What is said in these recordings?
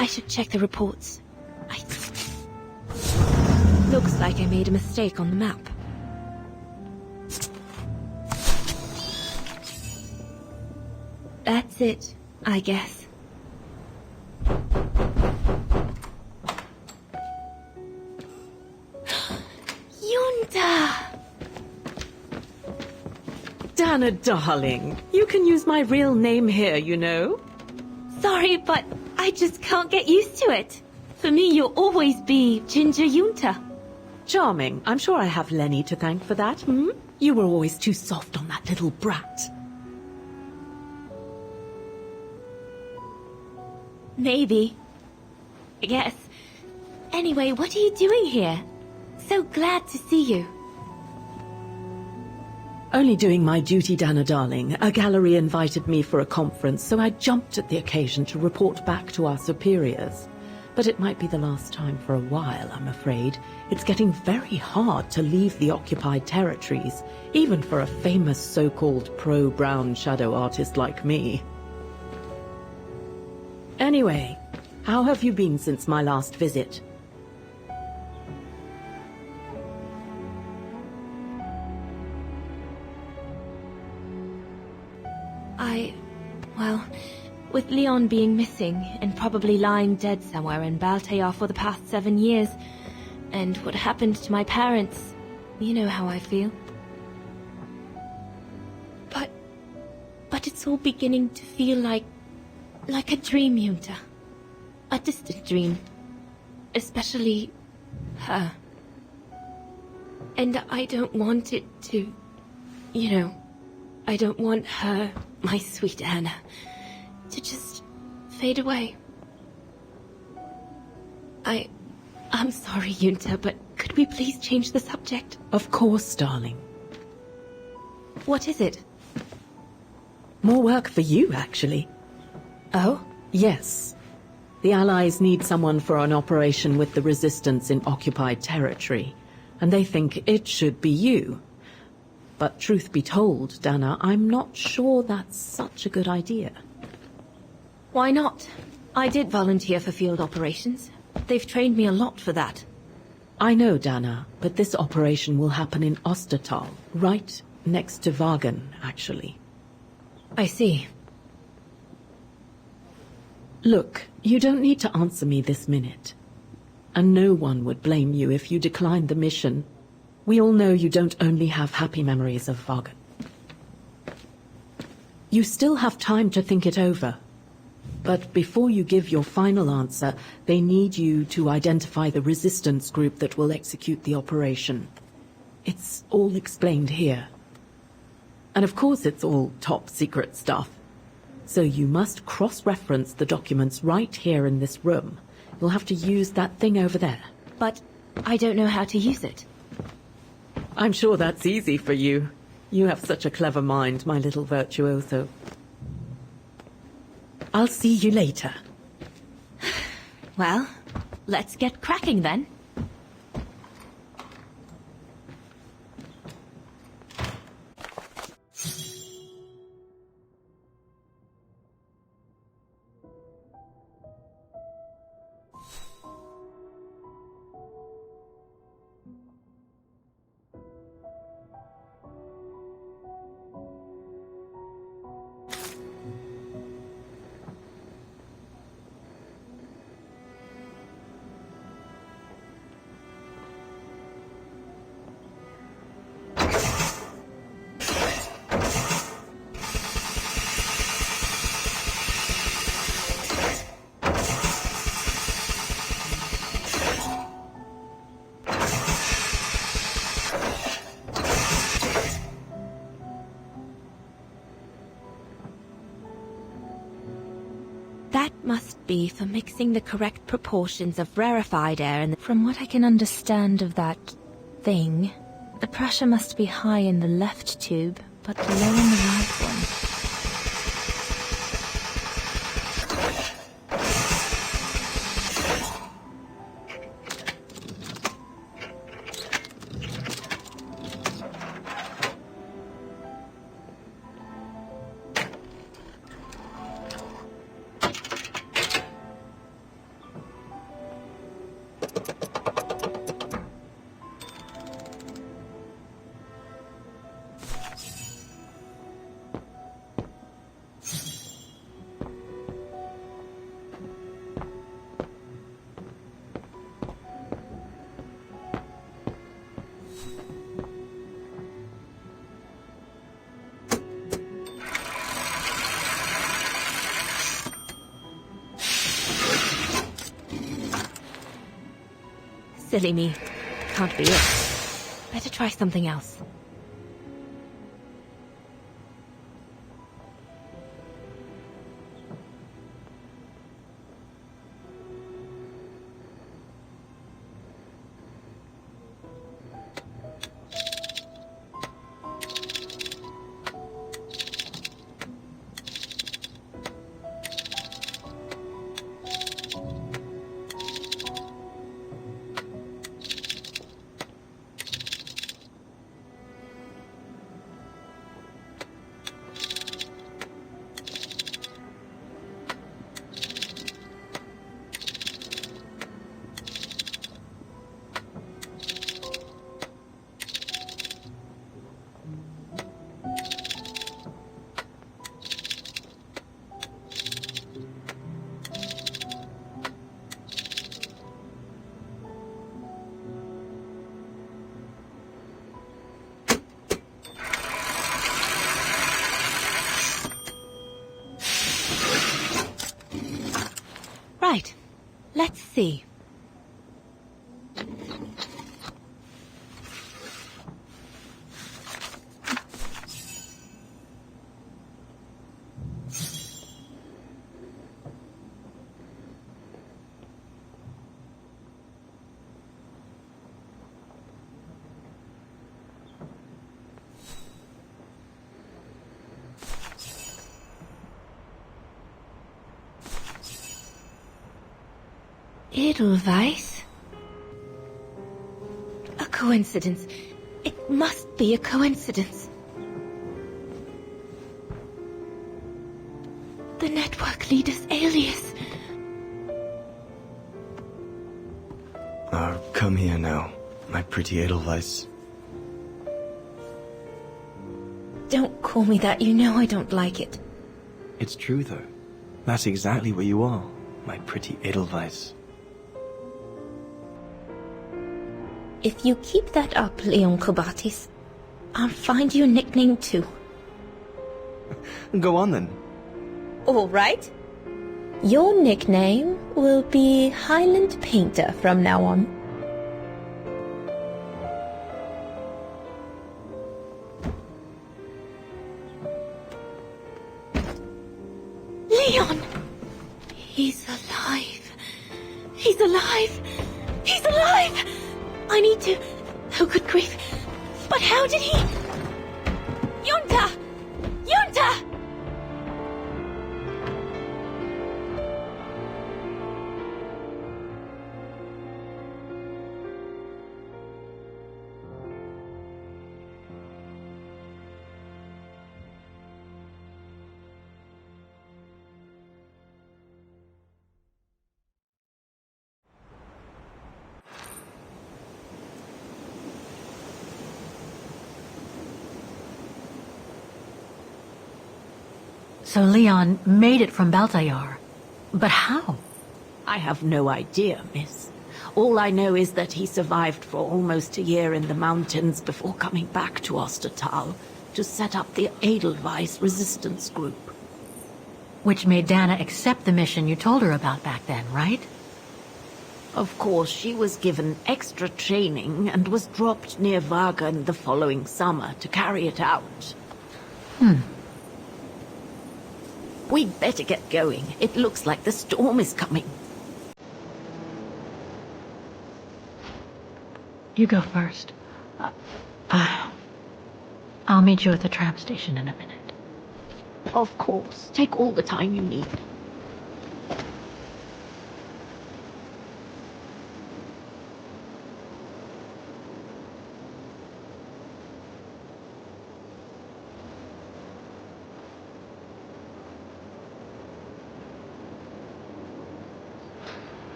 I should check the reports. Looks like I made a mistake on the map. That's it, I guess. Yunta! Dana, darling, you can use my real name here, you know. Sorry, but I just can't get used to it. For me, you'll always be Ginger Yunta. Charming. I'm sure I have Lenny to thank for that, hmm? You were always too soft on that little brat. Maybe. I guess. Anyway, what are you doing here? So glad to see you. Only doing my duty, Dana, darling. A gallery invited me for a conference, so I jumped at the occasion to report back to our superiors. But it might be the last time for a while, I'm afraid. It's getting very hard to leave the occupied territories, even for a famous so-called pro-brown shadow artist like me. Anyway, how have you been since my last visit? Well, with Leon being missing and probably lying dead somewhere in Baltear for the past 7 years, and what happened to my parents, you know how I feel. But it's all beginning to feel like a dream, Yunta. A distant dream. Especially her. And I don't want it to, you know, I don't want her, my sweet Anna, to just fade away. I'm sorry, Yunta, but could we please change the subject? Of course, darling. What is it? More work for you, actually. Oh? Yes. The Allies need someone for an operation with the Resistance in occupied territory, and they think it should be you. But truth be told, Dana, I'm not sure that's such a good idea. Why not? I did volunteer for field operations. They've trained me a lot for that. I know, Dana, but this operation will happen in Ostertal, right next to Wagen, actually. I see. Look, you don't need to answer me this minute. And no one would blame you if you declined the mission. We all know you don't only have happy memories of Wagen. You still have time to think it over. But before you give your final answer, they need you to identify the resistance group that will execute the operation. It's all explained here. And of course it's all top secret stuff. So you must cross-reference the documents right here in this room. You'll have to use that thing over there. But I don't know how to use it. I'm sure that's easy for you. You have such a clever mind, my little virtuoso. I'll see you later. Well, let's get cracking then. That must be for mixing the correct proportions of rarefied air, and from what I can understand of that thing, the pressure must be high in the left tube, but low in the right one. Silly me. Can't be it. Better try something else. Right. Let's see. Edelweiss? A coincidence. It must be a coincidence. The network leader's alias. Come here now, my pretty Edelweiss. Don't call me that, you know I don't like it. It's true though. That's exactly what you are, my pretty Edelweiss. If you keep that up, Leon Kobatis, I'll find you a nickname too. Go on then. All right. Your nickname will be Highland Painter from now on. Leon! He's alive. He's alive. He's alive! I need to... Oh, good grief. But how did he... Yunta! Yunta! So Leon made it from Baltayar. But how? I have no idea, miss. All I know is that he survived for almost a year in the mountains before coming back to Ostertal to set up the Edelweiss resistance group. Which made Dana accept the mission you told her about back then, right? Of course, she was given extra training and was dropped near Wagen the following summer to carry it out. We'd better get going. It looks like the storm is coming. You go first. I'll meet you at the tram station in a minute. Of course. Take all the time you need.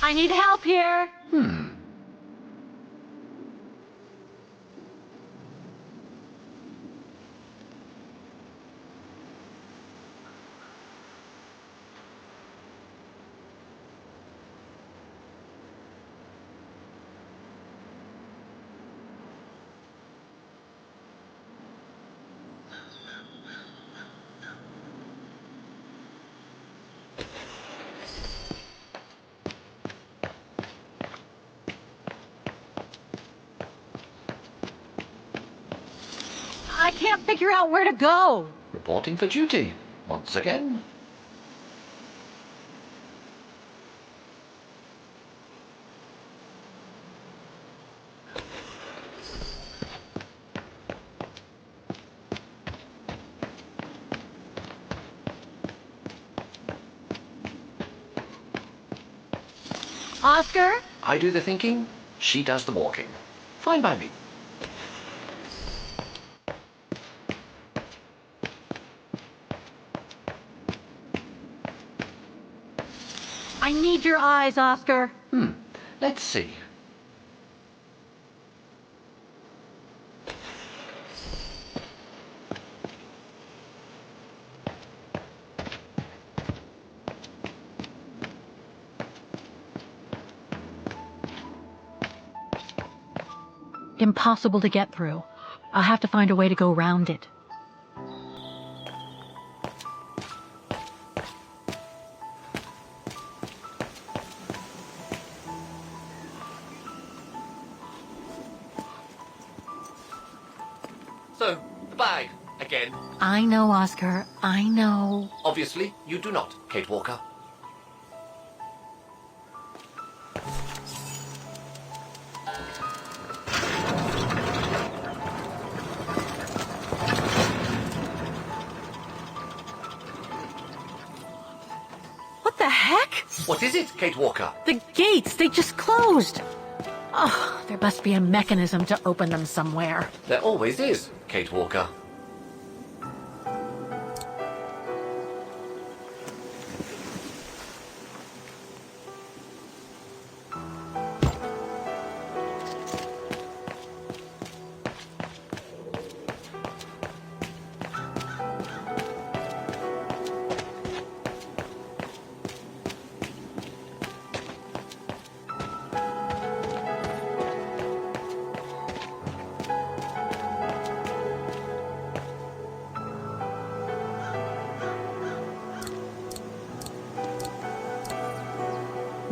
I need help here! I can't figure out where to go! Reporting for duty, once again. Oscar? I do the thinking, she does the walking. Fine by me. I need your eyes, Oscar. Let's see. Impossible to get through. I'll have to find a way to go round it. So, goodbye, again. I know, Oscar. I know. Obviously, you do not, Kate Walker. What the heck? What is it, Kate Walker? The gates, they just closed. Oh, there must be a mechanism to open them somewhere. There always is, Kate Walker.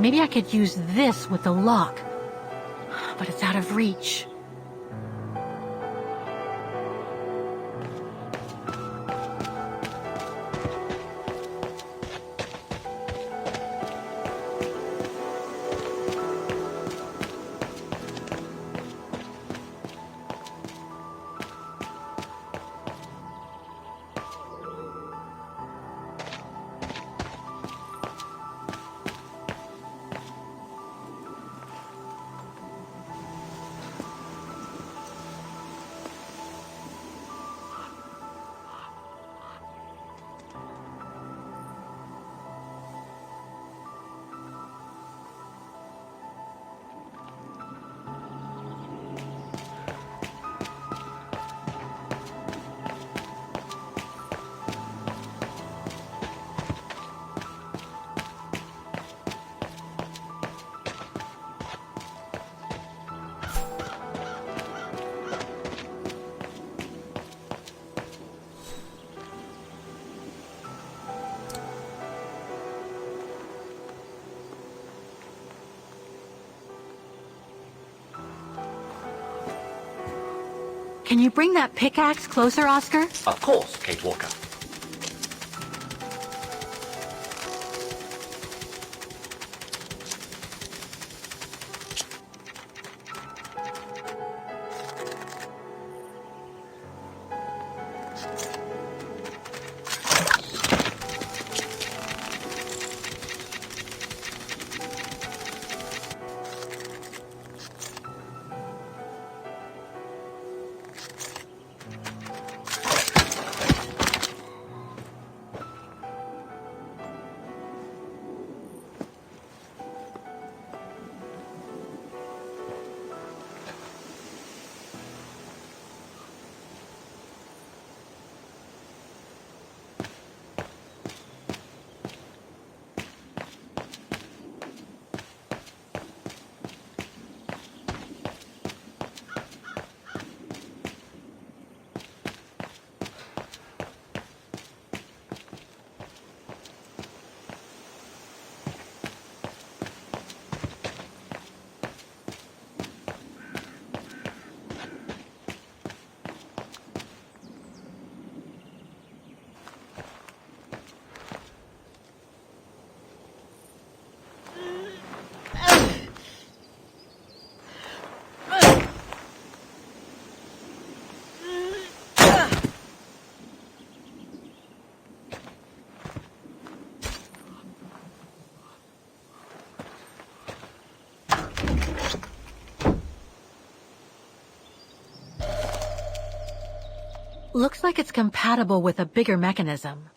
Maybe I could use this with the lock. But it's out of reach. Can you bring that pickaxe closer, Oscar? Of course, Kate Walker. Looks like it's compatible with a bigger mechanism.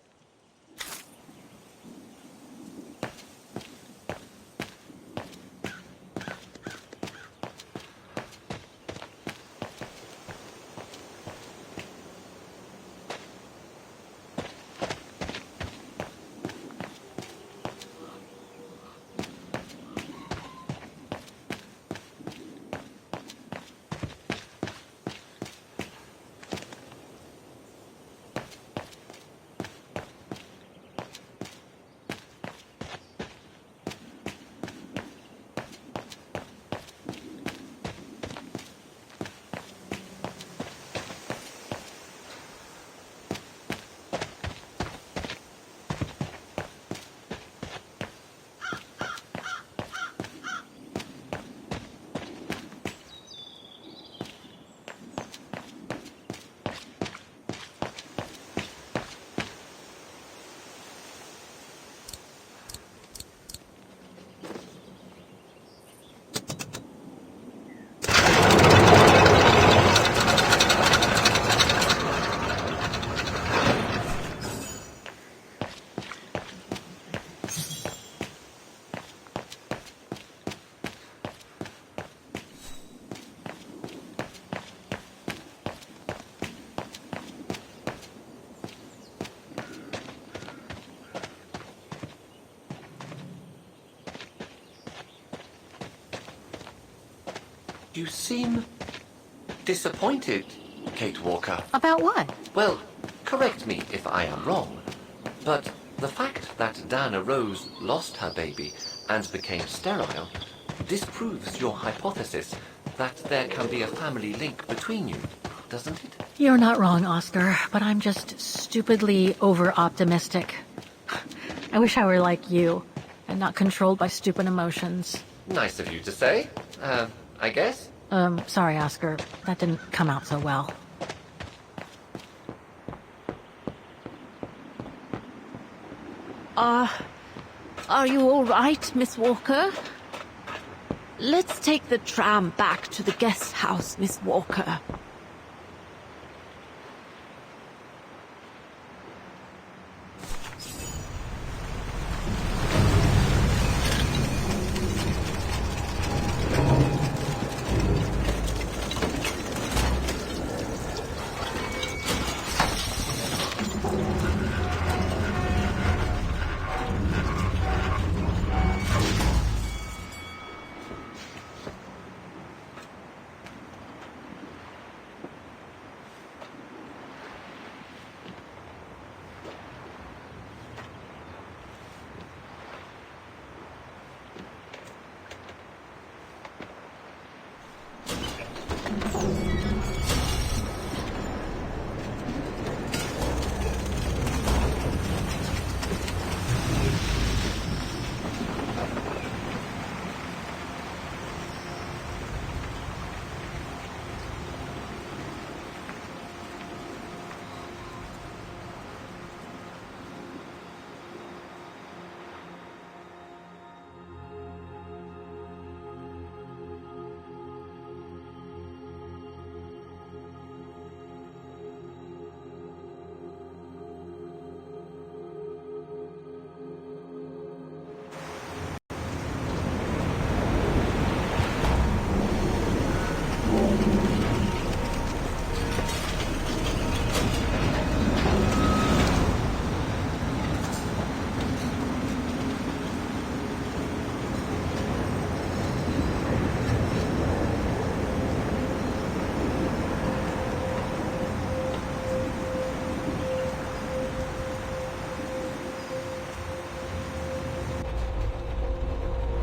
You seem disappointed, Kate Walker. About what? Well, correct me if I am wrong, but the fact that Diana Rose lost her baby and became sterile, this proves your hypothesis that there can be a family link between you, doesn't it? You're not wrong, Oscar, but I'm just stupidly over-optimistic. I wish I were like you, and not controlled by stupid emotions. Nice of you to say, I guess. Sorry, Oscar. That didn't come out so well. Are you all right, Miss Walker? Let's take the tram back to the guest house, Miss Walker.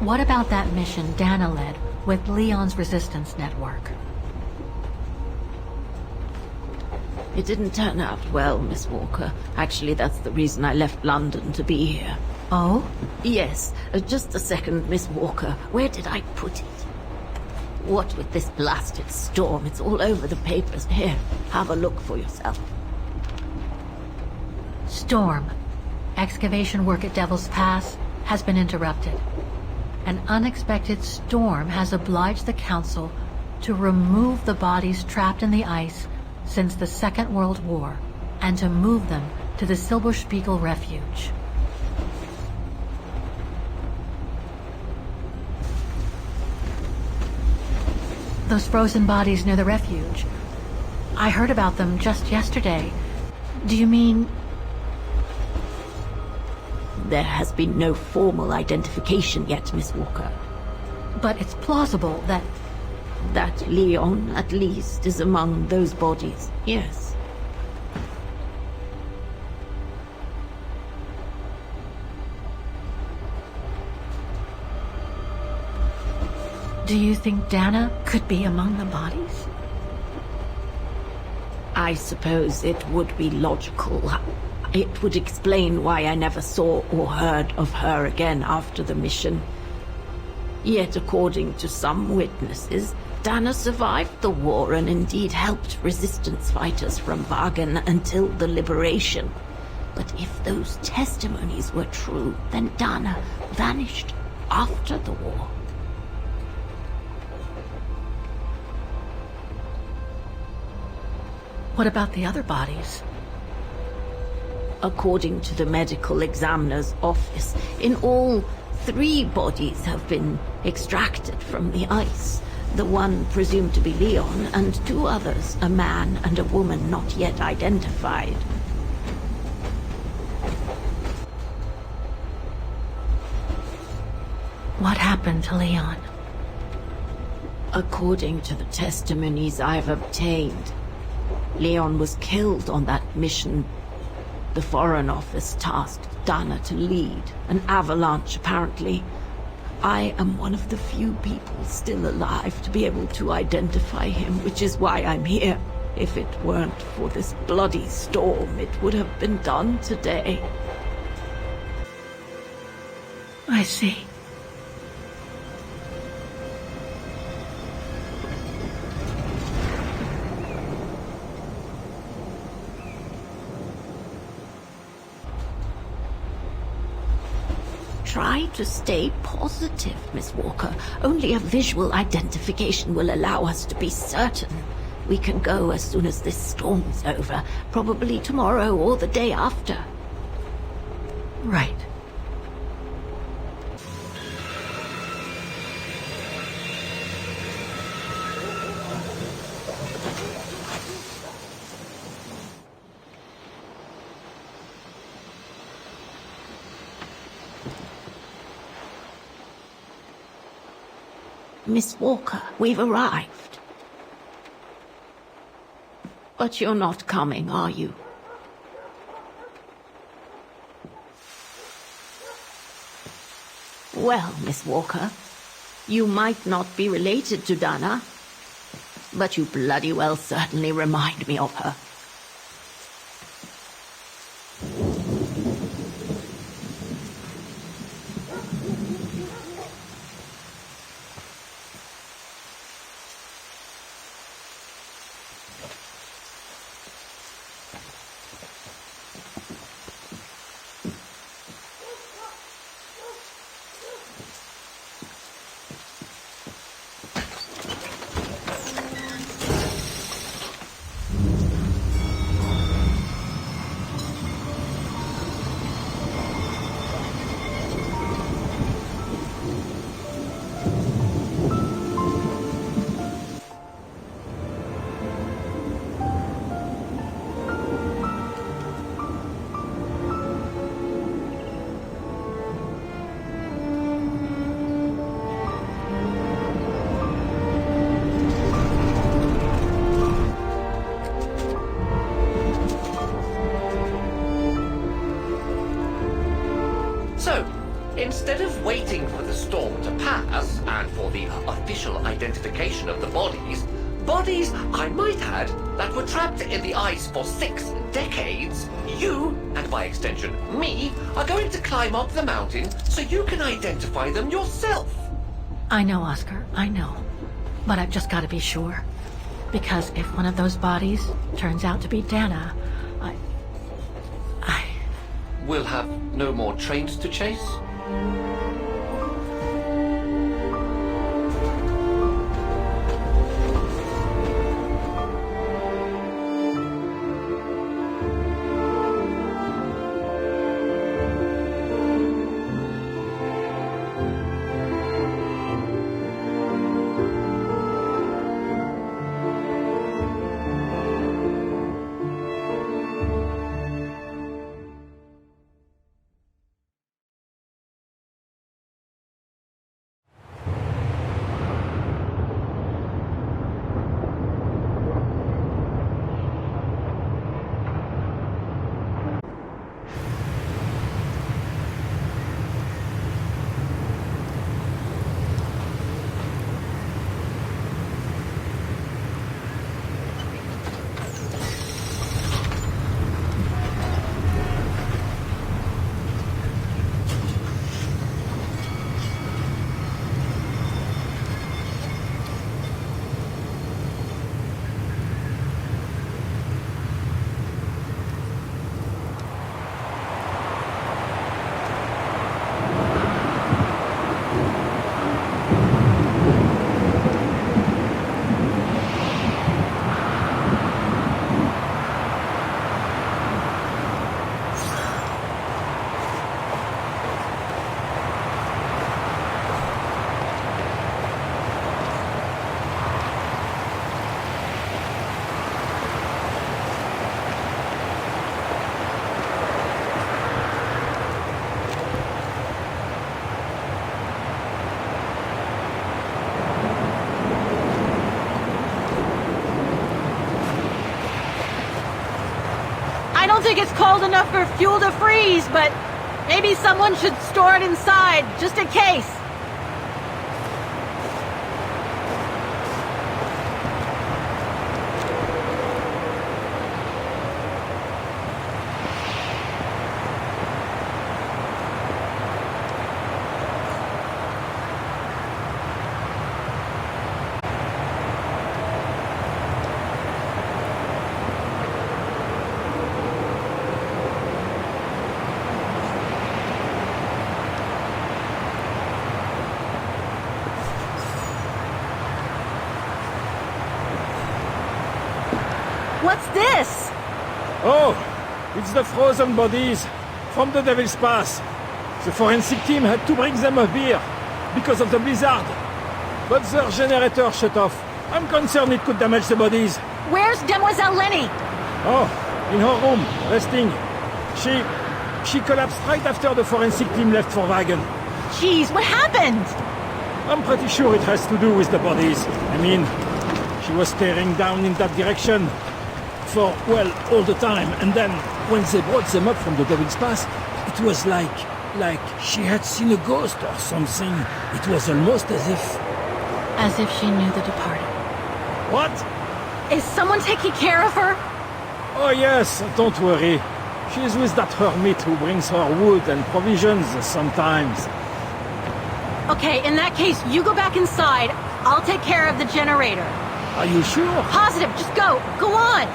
What about that mission Dana led with Leon's resistance network? It didn't turn out well, Miss Walker. Actually, that's the reason I left London to be here. Oh? Yes, just a second, Miss Walker. Where did I put it? What with this blasted storm? It's all over the papers. Here, have a look for yourself. Storm. Excavation work at Devil's Pass has been interrupted. An unexpected storm has obliged the Council to remove the bodies trapped in the ice since the Second World War and to move them to the Silberspiegel Refuge. Those frozen bodies near the refuge. I heard about them just yesterday. Do you mean... There has been no formal identification yet, Miss Walker. But it's plausible that... That Leon, at least, is among those bodies, yes. Do you think Dana could be among the bodies? I suppose it would be logical. It would explain why I never saw or heard of her again after the mission. Yet, according to some witnesses, Dana survived the war and indeed helped resistance fighters from Wagen until the liberation. But if those testimonies were true, then Dana vanished after the war. What about the other bodies? According to the medical examiner's office, in all, 3 bodies have been extracted from the ice. The one presumed to be Leon, and 2 others, a man and a woman not yet identified. What happened to Leon? According to the testimonies I've obtained, Leon was killed on that mission the Foreign Office tasked Dana to lead. An avalanche, apparently. I am one of the few people still alive to be able to identify him, which is why I'm here. If it weren't for this bloody storm, it would have been done today. I see. Try to stay positive, Miss Walker. Only a visual identification will allow us to be certain. We can go as soon as this storm's over, probably tomorrow or the day after. Right. Miss Walker, we've arrived. But you're not coming, are you? Well, Miss Walker, you might not be related to Dana, but you bloody well certainly remind me of her. Instead of waiting for the storm to pass and for the official identification of the bodies, I might add, that were trapped in the ice for 6 decades, you, and by extension me, are going to climb up the mountain so you can identify them yourself. I know, Oscar, I know. But I've just got to be sure. Because if one of those bodies turns out to be Dana, I... We'll have no more trains to chase? I don't think it's cold enough for fuel to freeze, but maybe someone should store it inside, just in case. What's this? Oh, it's the frozen bodies from the Devil's Pass. The forensic team had to bring them up here because of the blizzard. But their generator shut off. I'm concerned it could damage the bodies. Where's Demoiselle Lenny? Oh, in her room, resting. She collapsed right after the forensic team left for Wagen. Jeez, what happened? I'm pretty sure it has to do with the bodies. I mean, she was staring down in that direction for, well, all the time. And then, when they brought them up from the Devil's Pass, it was like she had seen a ghost or something. It was almost as if... As if she knew the departed. What? Is someone taking care of her? Oh yes, don't worry. She's with that hermit who brings her wood and provisions sometimes. Okay, in that case, you go back inside. I'll take care of the generator. Are you sure? Positive, just go. Go on.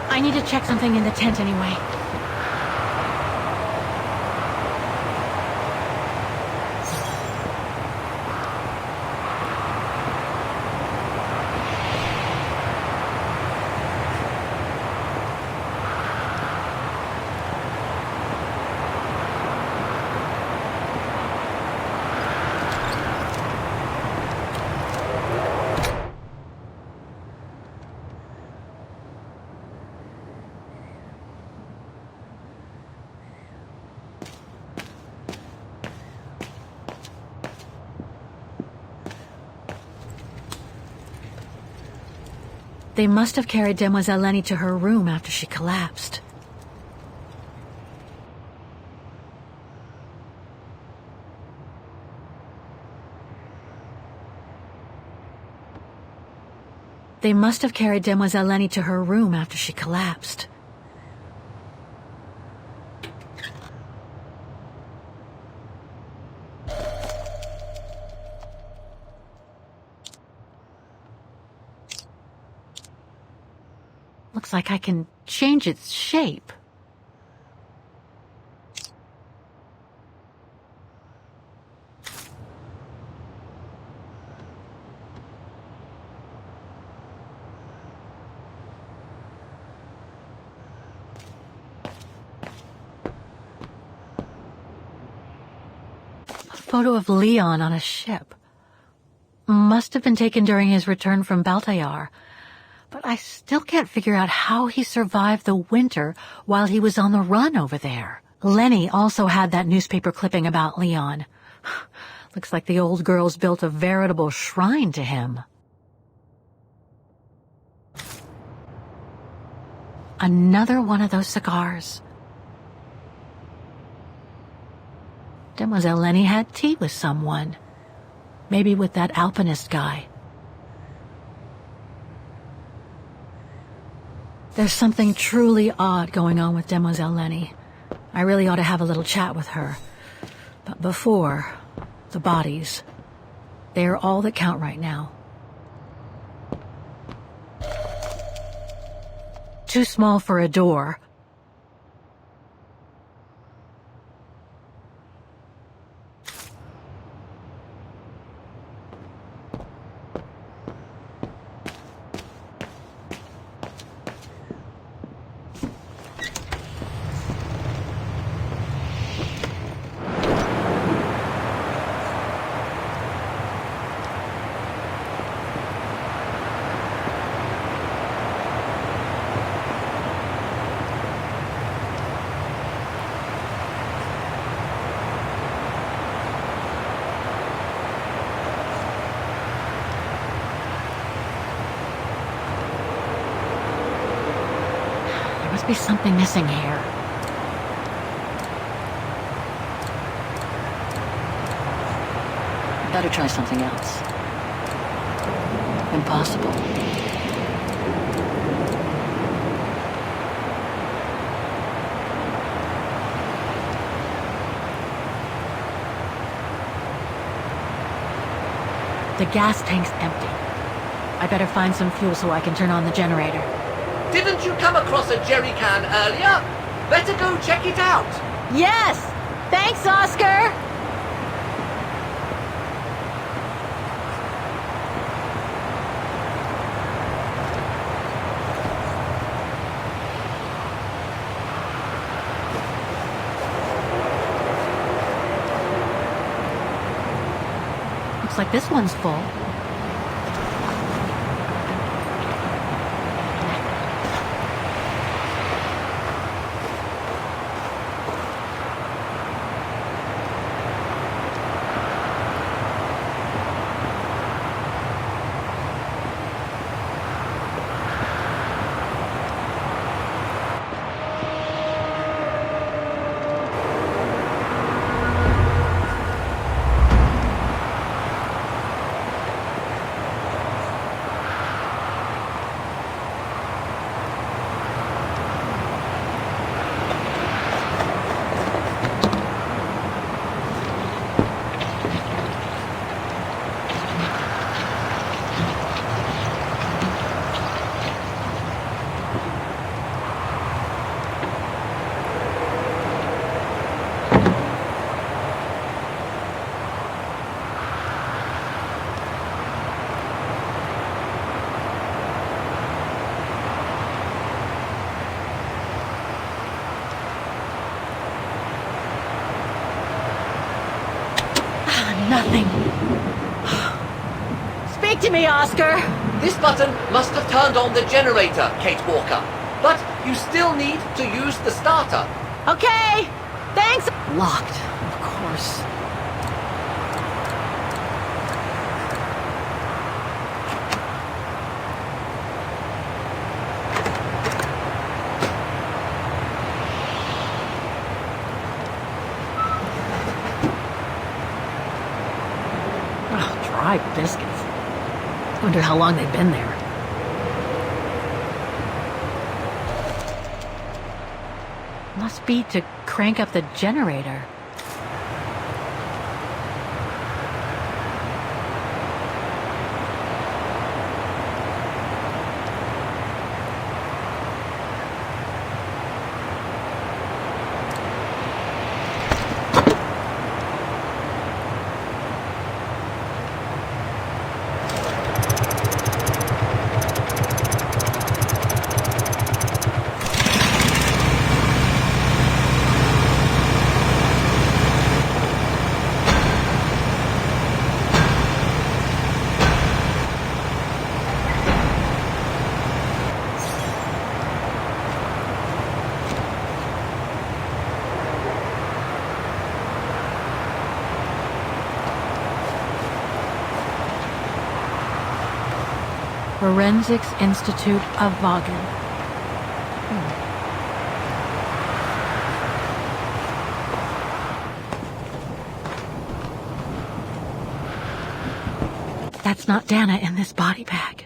I need to check something in the tent anyway. They must have carried Demoiselle Lenny to her room after she collapsed. They must have carried Demoiselle Lenny to her room after she collapsed. Looks like I can change its shape. A photo of Leon on a ship. Must have been taken during his return from Baltayar. But I still can't figure out how he survived the winter while he was on the run over there. Lenny also had that newspaper clipping about Leon. Looks like the old girls built a veritable shrine to him. Another one of those cigars. Demoiselle Lenny had tea with someone. Maybe with that alpinist guy. There's something truly odd going on with Demoiselle Lenny. I really ought to have a little chat with her. But before, the bodies. They are all that count right now. Too small for a door. Must be something missing here. Better try something else. Impossible. The gas tank's empty. I better find some fuel so I can turn on the generator. Didn't you come across a jerry can earlier? Better go check it out. Yes! Thanks, Oscar! Looks like this one's full. Nothing. Speak to me, Oscar. This button must have turned on the generator, Kate Walker. But you still need to use the starter. Okay, thanks. Locked, of course. Dry biscuits. Wonder how long they've been there. Must be to crank up the generator. Forensics Institute of Vaughan. That's not Dana in this body bag.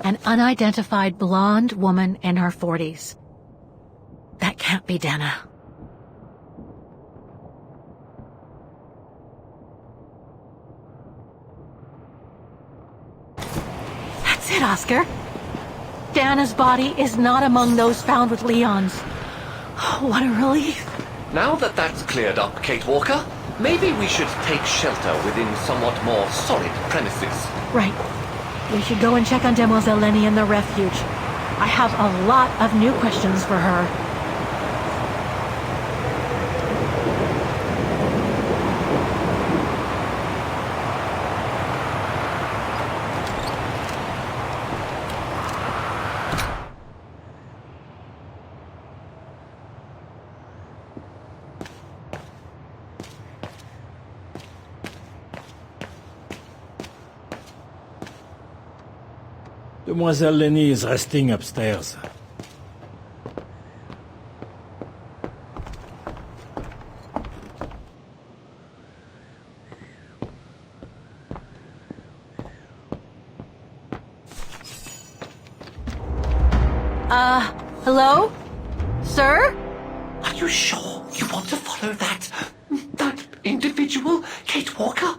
An unidentified blonde woman in her 40s. That can't be Dana. That's it, Oscar. Dana's body is not among those found with Leon's. Oh, what a relief. Now that that's cleared up, Kate Walker, maybe we should take shelter within somewhat more solid premises. Right. We should go and check on Demoiselle Lenny in the refuge. I have a lot of new questions for her. Demoiselle Lenny is resting upstairs. Hello? Sir? Are you sure you want to follow that individual, Kate Walker?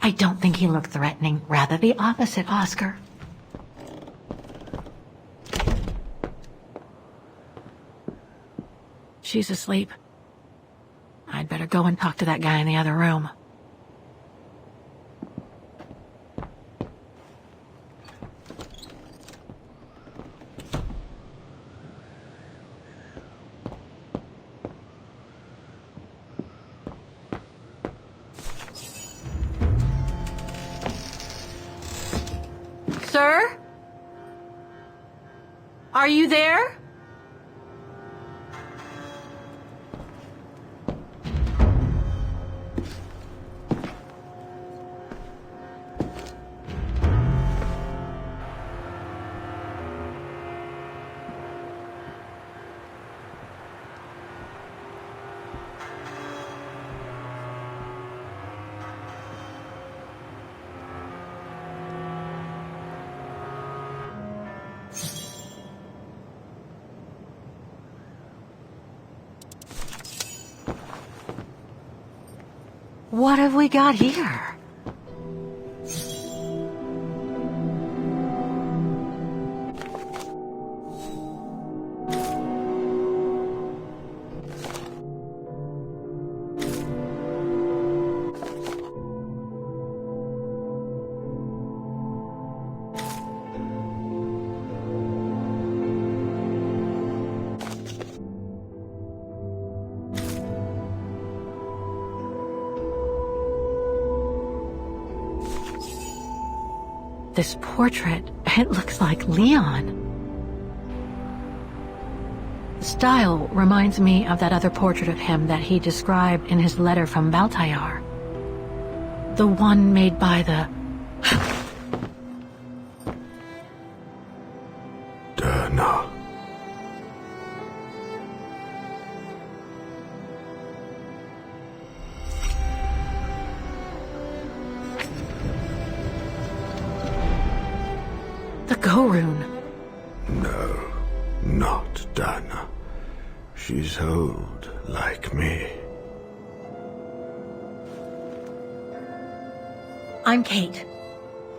I don't think he looked threatening. Rather the opposite, Oscar. She's asleep. I'd better go and talk to that guy in the other room. Sir? Are you there? What have we got here? This portrait, it looks like Leon. The style reminds me of that other portrait of him that he described in his letter from Baltayar. The one made by the... Dana. The Go-Rune. No, not Dana. She's old, like me. I'm Kate.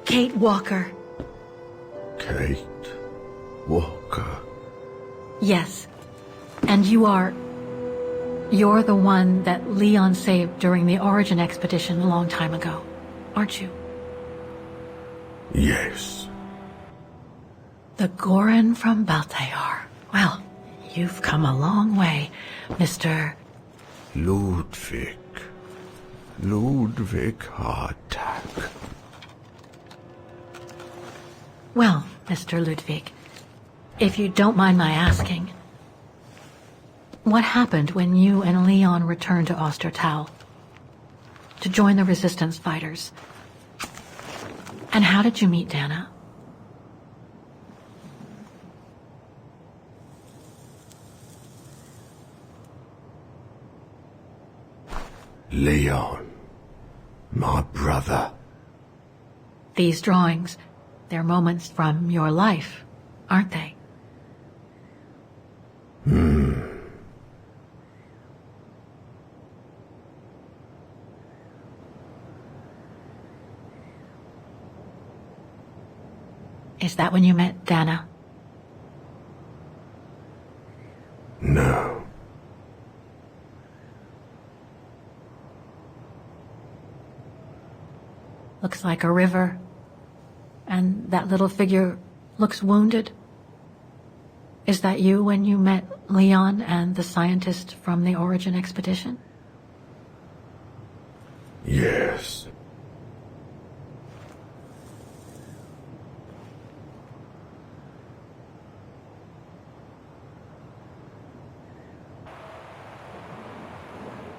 Kate Walker. Kate Walker. Yes. And you're the one that Leon saved during the Origin expedition a long time ago, aren't you? Yes. The Goran from Baltayar. Well, you've come a long way, Mr. Ludwig. Ludwig Hardtack. Well, Mr. Ludwig, if you don't mind my asking, what happened when you and Leon returned to Ostertal to join the resistance fighters? And how did you meet Dana? Leon. My brother. These drawings, they're moments from your life, aren't they? Is that when you met Dana? No. Looks like a river. And that little figure looks wounded. Is that you when you met Leon and the scientist from the Origin expedition? Yes.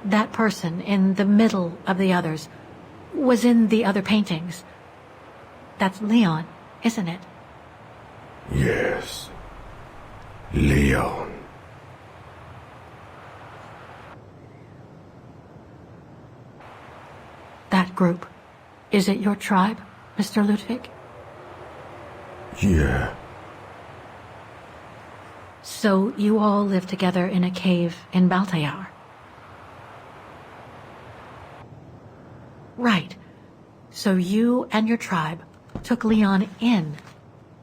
That person in the middle of the others was in the other paintings. That's Leon, isn't it? Yes. Leon. That group. Is it your tribe, Mr. Ludwig? Yeah. So you all live together in a cave in Baltayar? Right. So you and your tribe took Leon in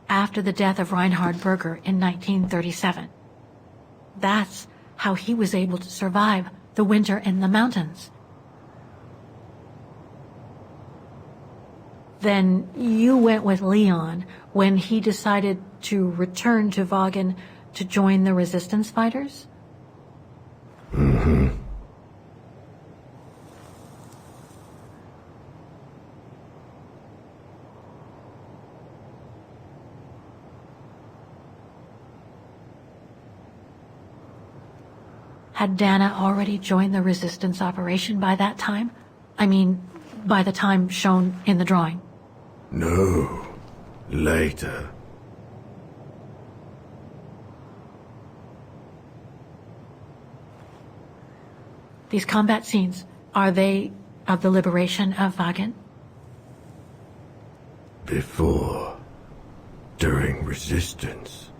after the death of Reinhard Berger in 1937. That's how he was able to survive the winter in the mountains. Then you went with Leon when he decided to return to Vagen to join the resistance fighters? Mm-hmm. Had Dana already joined the resistance operation by that time? I mean, by the time shown in the drawing. No. Later. These combat scenes, are they of the liberation of Vagen? Before. During resistance.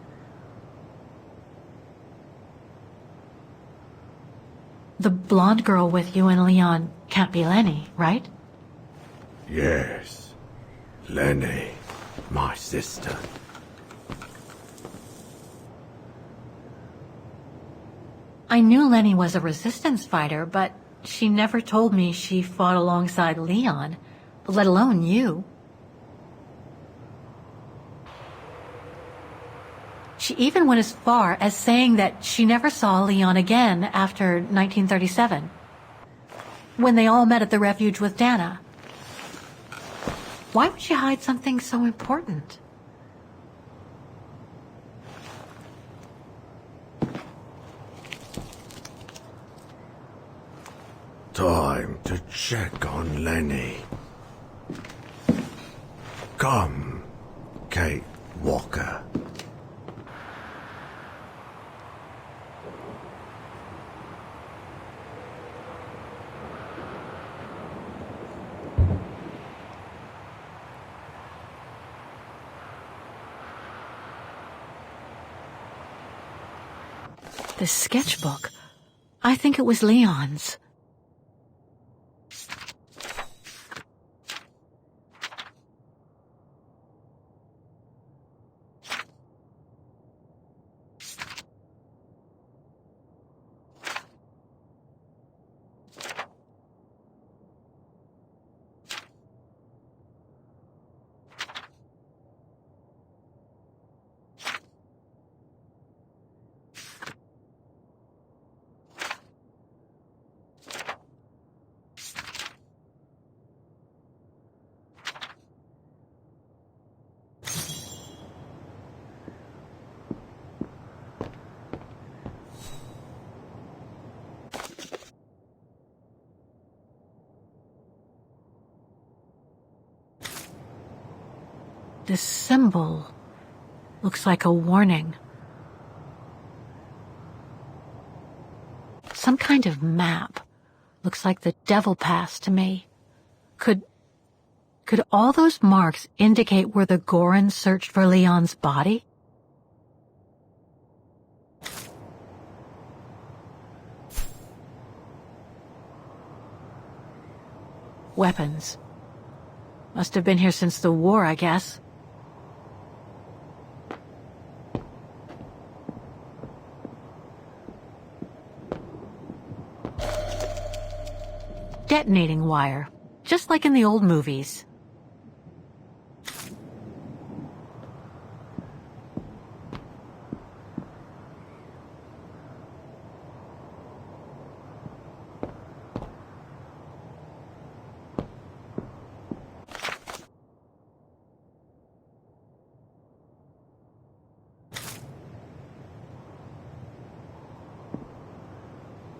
The blonde girl with you and Leon can't be Lenny, right? Yes. Lenny, my sister. I knew Lenny was a resistance fighter, but she never told me she fought alongside Leon, let alone you. She even went as far as saying that she never saw Leon again after 1937, when they all met at the refuge with Dana. Why would she hide something so important? Time to check on Lenny. Come, Kate Walker. This sketchbook. I think it was Leon's. This symbol looks like a warning. Some kind of map. Looks like the Devil Pass to me. Could all those marks indicate where the Gorons searched for Leon's body? Weapons. Must have been here since the war, I guess. Detonating wire, just like in the old movies.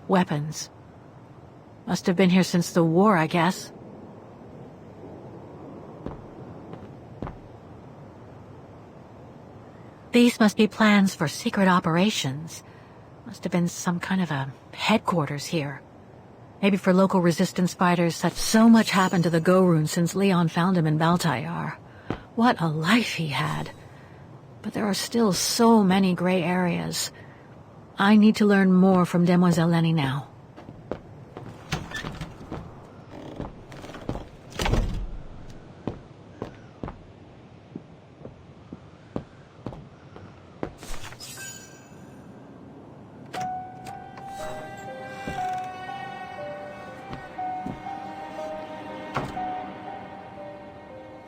Weapons. Must have been here since the war, I guess. These must be plans for secret operations. Must have been some kind of a headquarters here. Maybe for local resistance fighters. So much happened to the Gorun since Leon found him in Baltayar. What a life he had. But there are still so many gray areas. I need to learn more from Demoiselle Lenny now.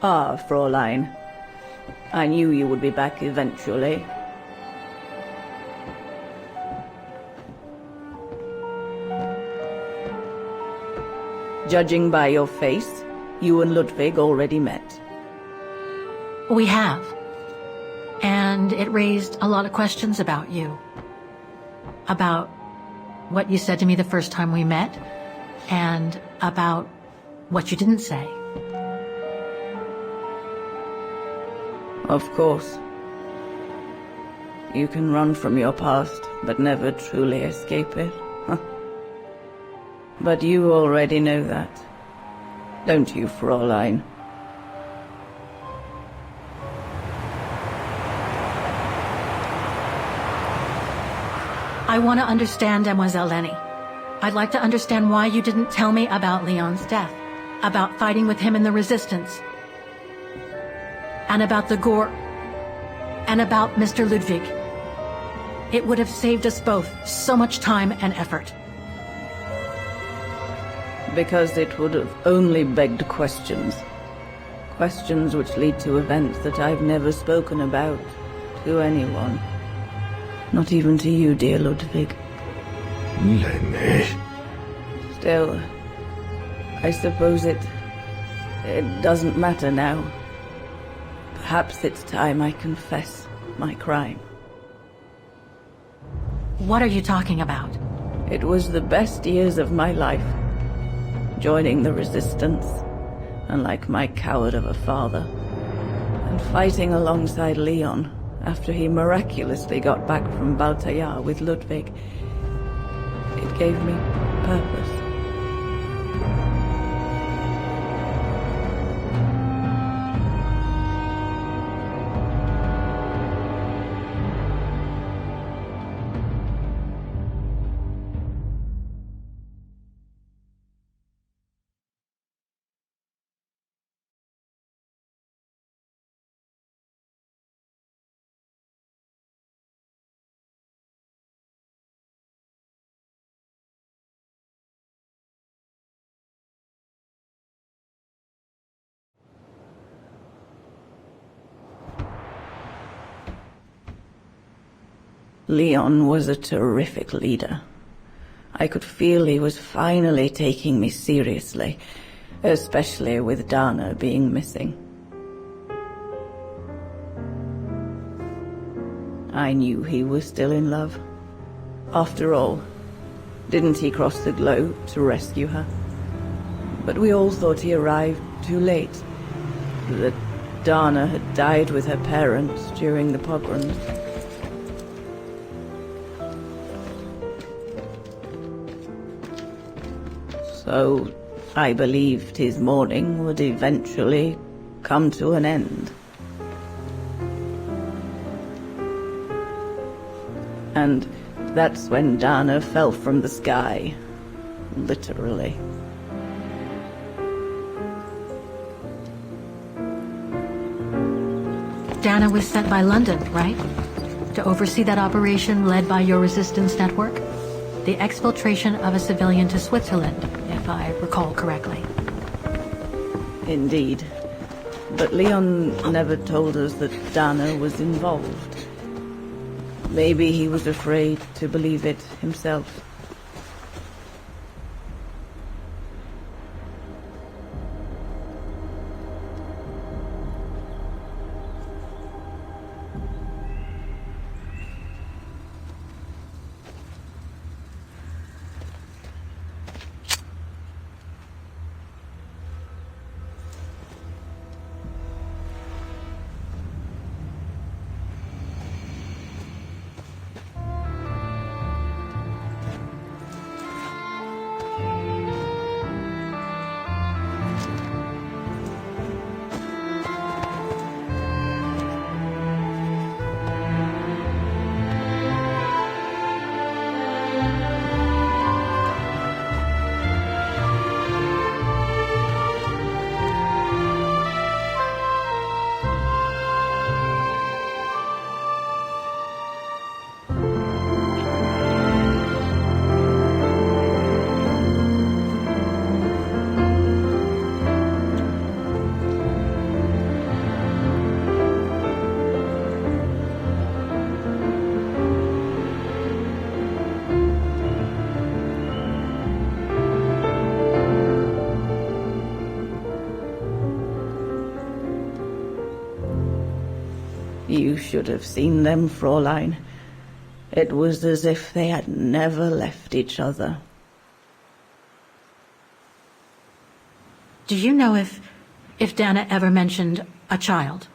Ah, Fräulein. I knew you would be back eventually. Judging by your face, you and Ludwig already met. We have. And it raised a lot of questions about you. About what you said to me the first time we met, and about what you didn't say. Of course. You can run from your past, but never truly escape it. But you already know that. Don't you, Fräulein? I want to understand Mademoiselle Lenny. I'd like to understand why you didn't tell me about Leon's death, about fighting with him in the Resistance, and about the gore, and about Mr. Ludwig. It would have saved us both so much time and effort. Because it would have only begged questions. Questions which lead to events that I've never spoken about to anyone. Not even to you, dear Ludwig. Lenny. Still, I suppose it doesn't matter now. Perhaps it's time I confess my crime. What are you talking about? It was the best years of my life. Joining the Resistance, unlike my coward of a father, and fighting alongside Leon after he miraculously got back from Baltayar with Ludwig. It gave me purpose. Leon was a terrific leader. I could feel he was finally taking me seriously, especially with Dana being missing. I knew he was still in love. After all, didn't he cross the globe to rescue her? But we all thought he arrived too late. That Dana had died with her parents during the pogroms. So I believed his mourning would eventually come to an end. And that's when Dana fell from the sky, literally. Dana was sent by London, right? To oversee that operation led by your Resistance network? The exfiltration of a civilian to Switzerland, if I recall correctly. Indeed. But Leon never told us that Dana was involved. Maybe he was afraid to believe it himself. You should have seen them, Fräulein. It was as if they had never left each other. Do you know if Dana ever mentioned a child?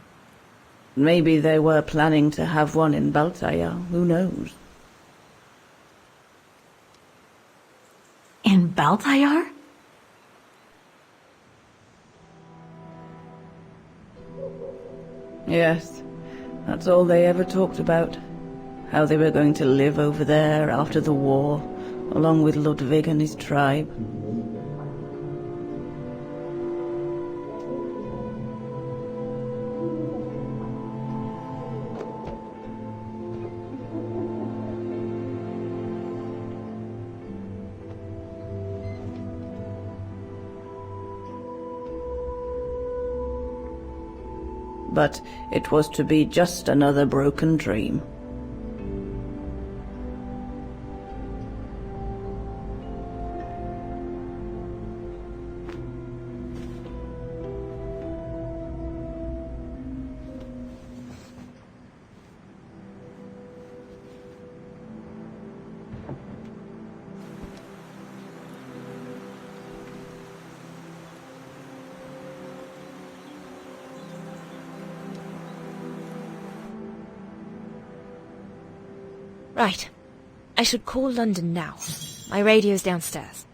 Maybe they were planning to have one in Baltaya, who knows? In Baltayar? Yes, that's all they ever talked about. How they were going to live over there after the war, along with Ludwig and his tribe. But it was to be just another broken dream. Right. I should call London now. My radio's downstairs.